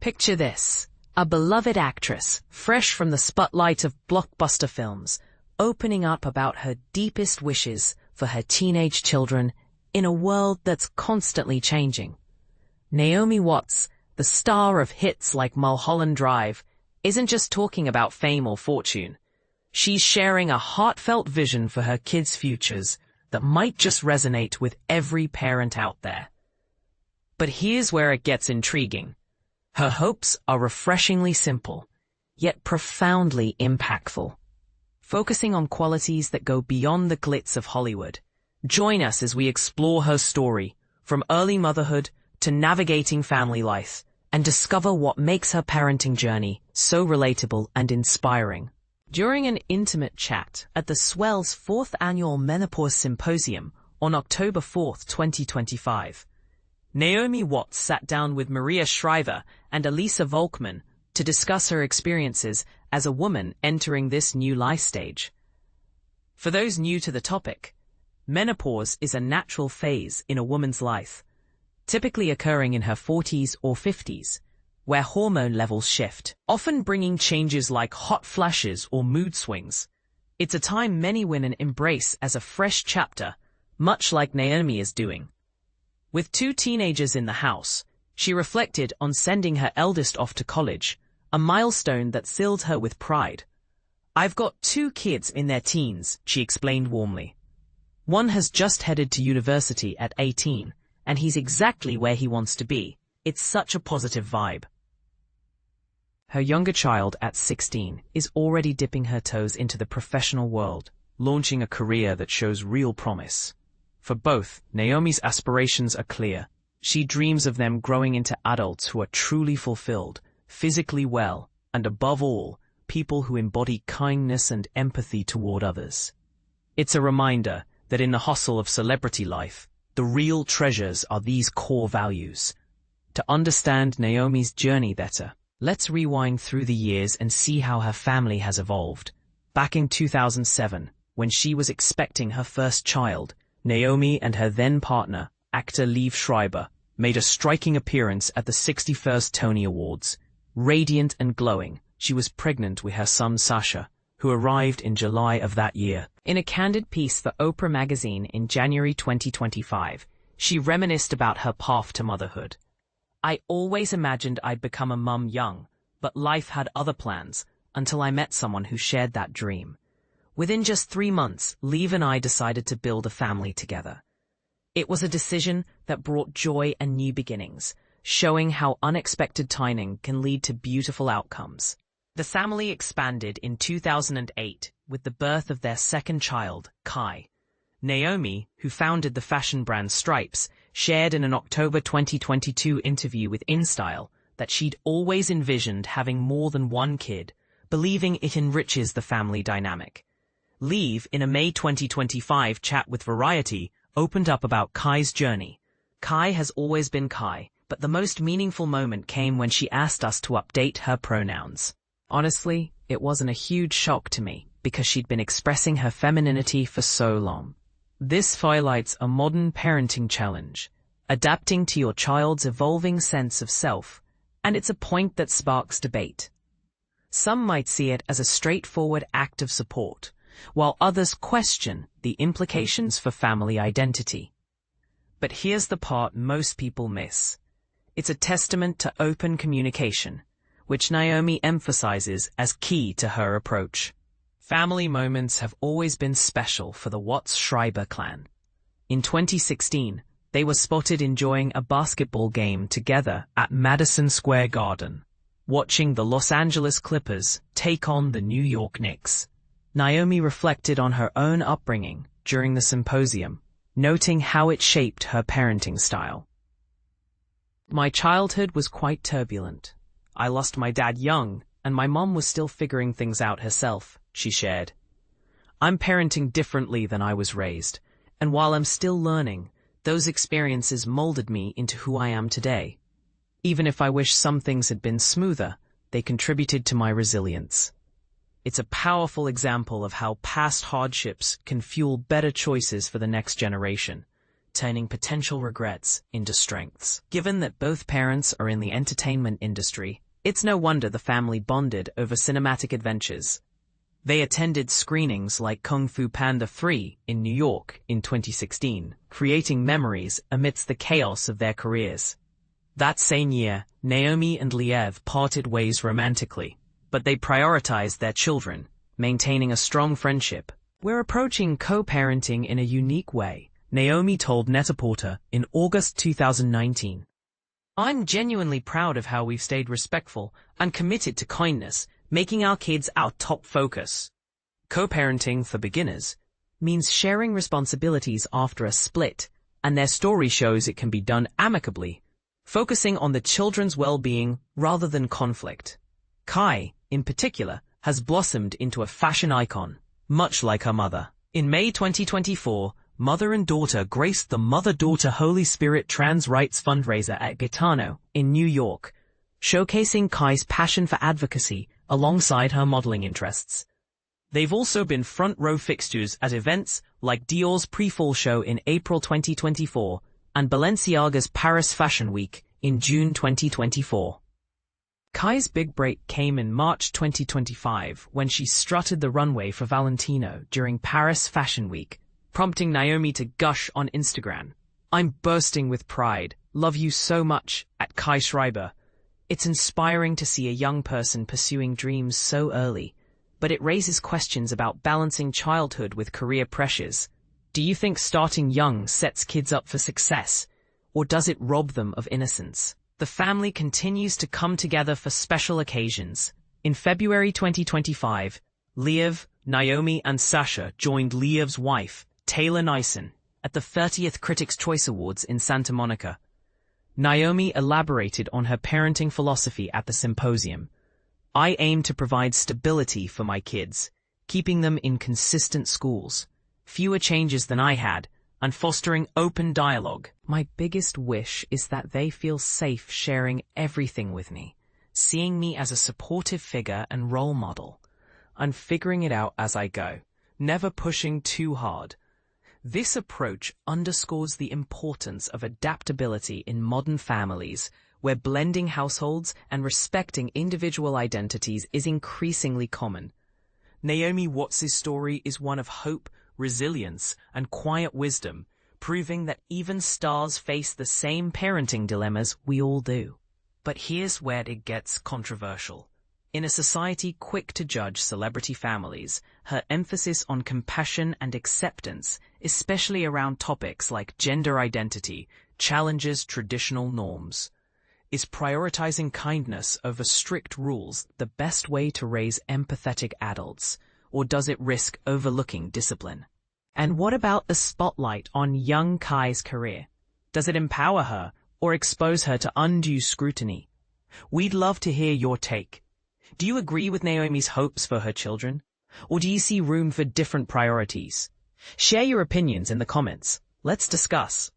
Picture this. A beloved actress, fresh from the spotlight of blockbuster films, opening up about her deepest wishes for her teenage children in a world that's constantly changing. Naomi Watts, the star of hits like Mulholland Drive, isn't just talking about fame or fortune. She's sharing a heartfelt vision for her kids' futures that might just resonate with every parent out there. But here's where it gets intriguing. Her hopes are refreshingly simple, yet profoundly impactful, focusing on qualities that go beyond the glitz of Hollywood. Join us as we explore her story, from early motherhood to navigating family life, and discover what makes her parenting journey so relatable and inspiring. During an intimate chat at the Swell's 4th annual Menopause Symposium on October 4, 2025, Naomi Watts sat down with Liev Schreiber and Elisa Volkman to discuss her experiences as a woman entering this new life stage. For those new to the topic, menopause is a natural phase in a woman's life, typically occurring in her 40s or 50s, where hormone levels shift, often bringing changes like hot flashes or mood swings. It's a time many women embrace as a fresh chapter, much like Naomi is doing. With 2 teenagers in the house, she reflected on sending her eldest off to college, a milestone that filled her with pride. "I've got 2 kids in their teens," she explained warmly. "One has just headed to university at 18, and he's exactly where he wants to be. It's such a positive vibe." Her younger child at 16 is already dipping her toes into the professional world, launching a career that shows real promise. For both, Naomi's aspirations are clear. She dreams of them growing into adults who are truly fulfilled, physically well, and above all, people who embody kindness and empathy toward others. It's a reminder that in the hustle of celebrity life, the real treasures are these core values. To understand Naomi's journey better, let's rewind through the years and see how her family has evolved. Back in 2007, when she was expecting her first child, Naomi and her then-partner, actor Liev Schreiber, made a striking appearance at the 61st Tony Awards. Radiant and glowing, she was pregnant with her son Sasha, who arrived in July of that year. In a candid piece for Oprah magazine in January 2025, she reminisced about her path to motherhood. "I always imagined I'd become a mum young, but life had other plans, until I met someone who shared that dream. Within just 3 months, Liev and I decided to build a family together. It was a decision that brought joy and new beginnings, showing how unexpected timing can lead to beautiful outcomes." The family expanded in 2008 with the birth of their second child, Kai. Naomi, who founded the fashion brand Stripes, shared in an October 2022 interview with InStyle that she'd always envisioned having more than one kid, believing it enriches the family dynamic. Liev, in a May 2025 chat with Variety, opened up about Kai's journey. "Kai has always been Kai, but the most meaningful moment came when she asked us to update her pronouns. Honestly, it wasn't a huge shock to me, because she'd been expressing her femininity for so long. This highlights a modern parenting challenge, adapting to your child's evolving sense of self, and it's a point that sparks debate. Some might see it as a straightforward act of support, while others question the implications for family identity. But here's the part most people miss. It's a testament to open communication, which Naomi emphasizes as key to her approach. Family moments have always been special for the Watts Schreiber clan. In 2016, they were spotted enjoying a basketball game together at Madison Square Garden, watching the Los Angeles Clippers take on the New York Knicks. Naomi reflected on her own upbringing during the symposium, noting how it shaped her parenting style. "My childhood was quite turbulent. I lost my dad young, and my mom was still figuring things out herself," she shared. "I'm parenting differently than I was raised, and while I'm still learning, those experiences molded me into who I am today. Even if I wish some things had been smoother, they contributed to my resilience." It's a powerful example of how past hardships can fuel better choices for the next generation. turning potential regrets into strengths. Given that both parents are in the entertainment industry, it's no wonder the family bonded over cinematic adventures. They attended screenings like Kung Fu Panda 3 in New York in 2016, creating memories amidst the chaos of their careers. That same year, Naomi and Liev parted ways romantically, but they prioritized their children, maintaining a strong friendship. "We're approaching co-parenting in a unique way," Naomi told Net-a-Porter in August 2019. "I'm genuinely proud of how we've stayed respectful and committed to kindness, making our kids our top focus." Co-parenting for beginners means sharing responsibilities after a split, and their story shows it can be done amicably, focusing on the children's well-being rather than conflict. Kai, in particular, has blossomed into a fashion icon, much like her mother. In May 2024, mother and daughter graced the Mother-Daughter Holy Spirit Trans Rights fundraiser at Gitano in New York, showcasing Kai's passion for advocacy alongside her modeling interests. They've also been front-row fixtures at events like Dior's pre-fall show in April 2024 and Balenciaga's Paris Fashion Week in June 2024. Kai's big break came in March 2025 when she strutted the runway for Valentino during Paris Fashion Week, prompting Naomi to gush on Instagram. "I'm bursting with pride. Love you so much," at Kai Schreiber. It's inspiring to see a young person pursuing dreams so early, but it raises questions about balancing childhood with career pressures. Do you think starting young sets kids up for success, or does it rob them of innocence? The family continues to come together for special occasions. In February 2025, Liev, Naomi, and Sasha joined Liev's wife, Taylor Nyson, at the 30th Critics' Choice Awards in Santa Monica. Naomi elaborated on her parenting philosophy at the Symposium. "I aim to provide stability for my kids, keeping them in consistent schools, fewer changes than I had, and fostering open dialogue. My biggest wish is that they feel safe sharing everything with me, seeing me as a supportive figure and role model. I'm figuring it out as I go, never pushing too hard." This approach underscores the importance of adaptability in modern families, where blending households and respecting individual identities is increasingly common. Naomi Watts' story is one of hope, resilience, and quiet wisdom, proving that even stars face the same parenting dilemmas we all do. But here's where it gets controversial. In a society quick to judge celebrity families, her emphasis on compassion and acceptance, especially around topics like gender identity, challenges traditional norms. Is prioritizing kindness over strict rules the best way to raise empathetic adults, or does it risk overlooking discipline? And what about the spotlight on young Kai's career? Does it empower her or expose her to undue scrutiny? We'd love to hear your take. Do you agree with Naomi's hopes for her children? Or do you see room for different priorities? Share your opinions in the comments. Let's discuss.